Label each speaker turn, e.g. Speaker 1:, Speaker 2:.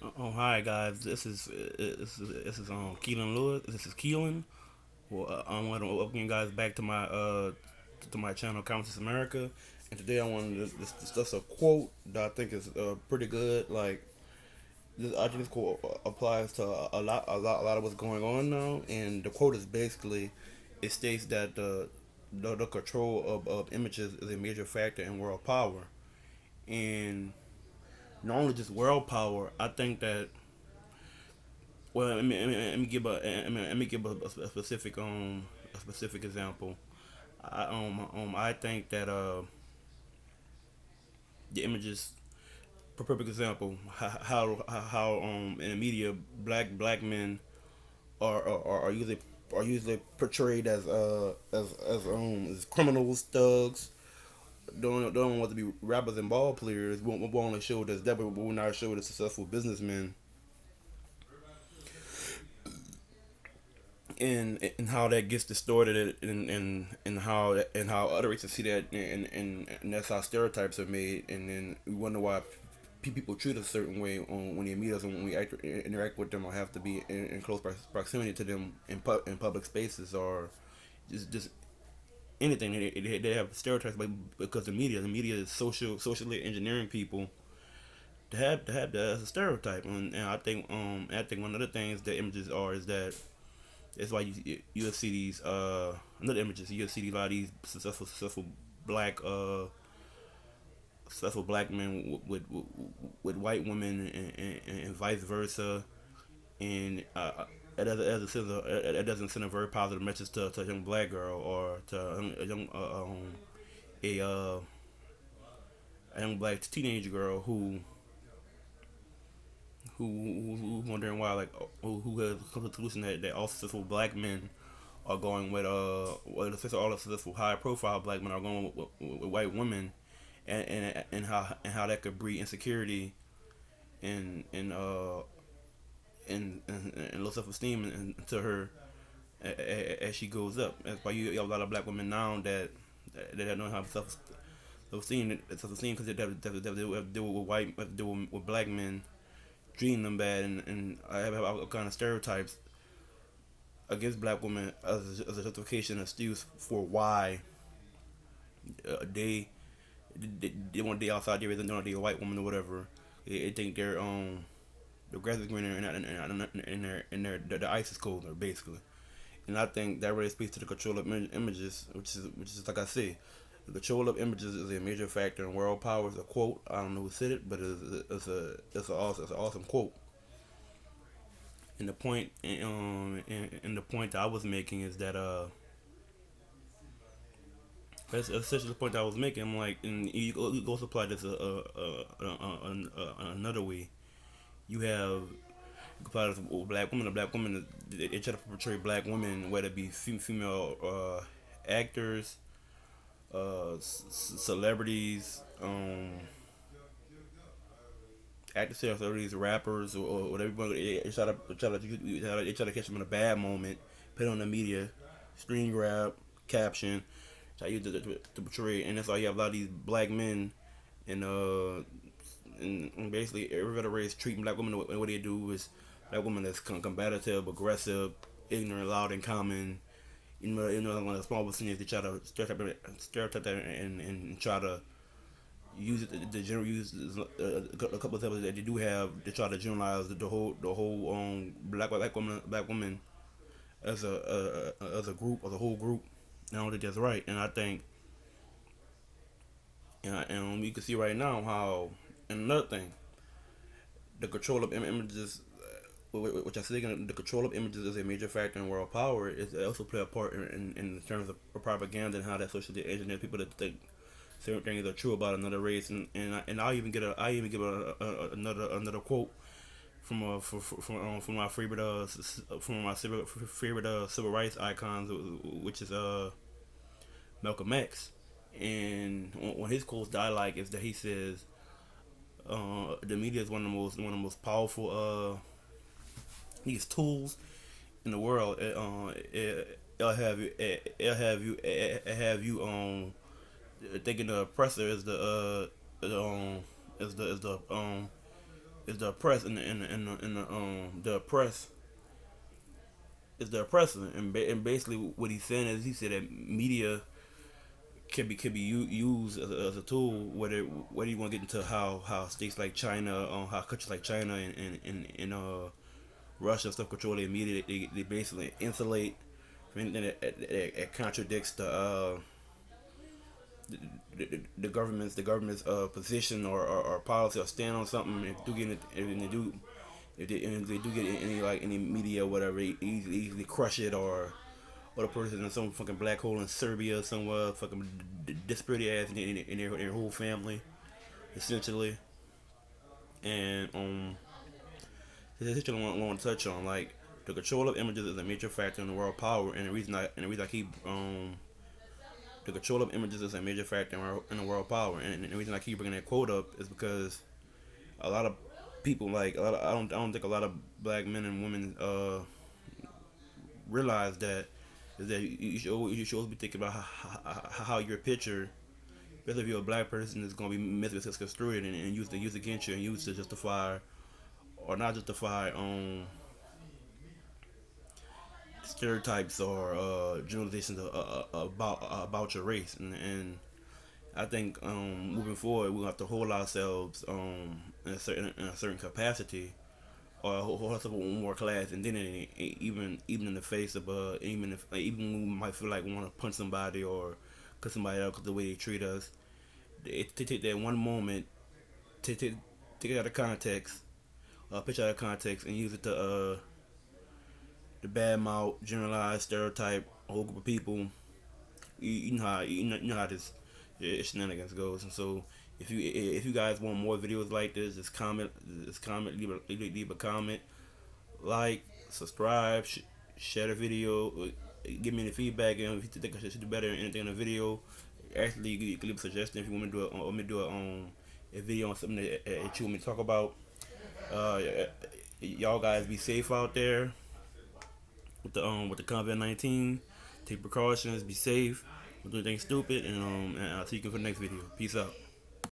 Speaker 1: Hi guys. This is Keelan Lewis. This is Keelan. Well, I want to welcome you guys back to my channel, Conscious America. And today I wanted to discuss a quote that I think is pretty good. I think this quote applies to a lot of what's going on now. And the quote is basically, it states that the control of images is a major factor in world power. And not only just world power, I think that. Well, let me give a specific a specific example. I think that the images, for perfect example, how in the media black men are usually portrayed as criminals, thugs. Don't want to be rappers and ball players. We only showed as that, but we're not showed as successful businessmen, and how that gets distorted, and how other races see that, and that's how stereotypes are made, and then we wonder why people treat us a certain way when they meet us and when we interact with them or have to be in close proximity to them in public spaces or just anything. They have stereotypes, because the media is socially engineering people to have that as a stereotype, and I think one of the things that images are is that it's why you'll see these another images. You'll see a lot of these black uh successful black men with white women, and vice versa. And it doesn't send a very positive message to a young black girl, or to a uh, a young black teenage girl who wondering why, like, who has come to the conclusion that all successful black men are going with all the successful high profile black men are going with white women, and how that could breed insecurity and and low self esteem into her as she goes up. That's why you have a lot of black women now that don't have self esteem, because they deal with with black men treating them bad, and I have all kind of stereotypes against black women as a justification, excuse for why they they want to date outside there, even though they're a white woman or whatever. They think the grass is greener, and the ice is colder, basically. And I think that really speaks to the control of images, which is like I say, the control of images is a major factor in world power. Is a quote. I don't know who said it, but it's an awesome quote. And the point, and the point that I was making is that that's essentially the point that I was making. I'm like, and you go also apply this another way. You have, you can apply this with black women. A black woman, they try to portray black women, whether it be female actors, celebrities, actors, celebrities, rappers, or whatever. They try to catch them in a bad moment, put it on the media, screen grab, caption. So I use it to portray, and that's why you have a lot of these black men, and and basically every other race treating black women what they do is black women that's combative, aggressive, ignorant, loud, and common. One of the small percentage they try to stereotype that, and try to use it to general use a couple of examples that they do have. They try to generalize the whole black woman as a group, as a whole group. I don't think that's right, and I think, and we can see right now how, and another thing, the control of images, which I think the control of images is a major factor in world power. It also play a part in terms of propaganda, and how that socially engineers people to think certain things are true about another race, and I even give another quote from my favorite civil rights icons, which is Malcolm X. And one of his quotes that I like is that he says, the media is one of the most powerful these tools in the world. It'll have you thinking the oppressor is the is the oppressed the oppressed is the oppressor, and basically what he's saying is he said that media can be used as a tool, whether you want to get into how states like China, how countries like China and Russia and stuff control their media. They basically insulate from anything that contradicts the government's position or policy or stand on something. If they do get any media or whatever, they easily crush it, or the person in some fucking black hole in Serbia somewhere, fucking disparate ass in their whole family, essentially. And this is what I want to touch on. Like, the control of images is a major factor in the world power, and the reason I keep the control of images is a major factor in the world power, and the reason I keep bringing that quote up is because a lot of people, like a lot of, I don't think a lot of black men and women realize that is that you should always be thinking about how your picture, especially if you're a black person, is going to be misconstrued and used against you and used to justify or not justify stereotypes or generalizations about your race. And I think moving forward we'll have to hold ourselves in a certain capacity, or hold ourselves with one more class identity, even in the face of even when we might feel like we want to punch somebody or cut somebody out because the way they treat us. To take that one moment, take it out of context, picture out of context, and use it to bad mouth, generalize, stereotype a whole group of people. You know how this shenanigans goes. And so if you guys want more videos like this, just comment, leave a comment, like, subscribe, share the video, give me any feedback, and if you think I should do better or anything in the video. Actually, you can leave a suggestion if you want me to do a video on something that you want me to talk about. Uh, y'all guys be safe out there with the COVID-19. Take precautions, be safe, don't do anything stupid, and I'll see you for the next video. Peace out.